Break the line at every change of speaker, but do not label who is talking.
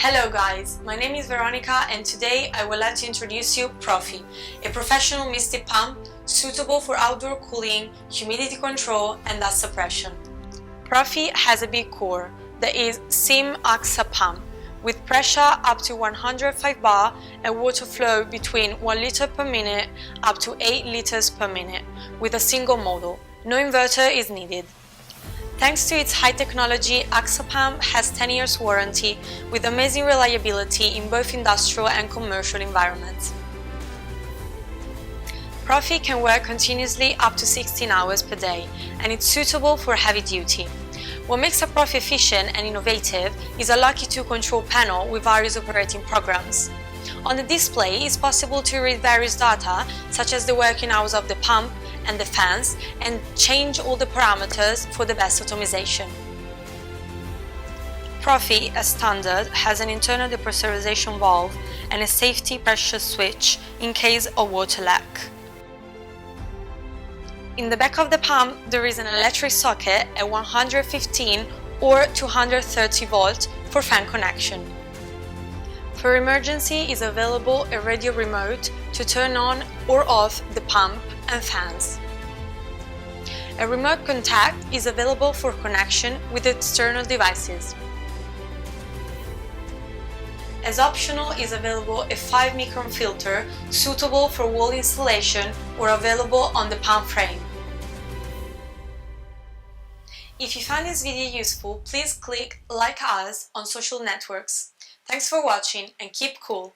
Hello guys, my name is Veronica and today I would like to introduce you Profy, a professional misty pump suitable for outdoor cooling, humidity control and dust suppression. Profy has a big core that is SIM AXA pump with pressure up to 105 bar and water flow between 1 liter per minute up to 8 liters per minute with a single model. No inverter is needed. Thanks to its high technology, AXA pump has 10 years warranty with amazing reliability in both industrial and commercial environments. Profy can work continuously up to 16 hours per day and it's suitable for heavy duty. What makes a Profy efficient and innovative is a Lucky 2 control panel with various operating programs. On the display, it's possible to read various data such as the working hours of the pump and the fans and change all the parameters for the best optimization. Profy, as standard, has an internal depressurization valve and a safety pressure switch in case of water leak. In the back of the pump, there is an electric socket at 115 or 230 volt for fan connection. For emergency is available a radio remote to turn on or off the pump and fans. A remote contact is available for connection with external devices. As optional is available a 5 micron filter suitable for wall installation or available on the pump frame. If you found this video useful, please click like us on social networks. Thanks for watching and keep cool!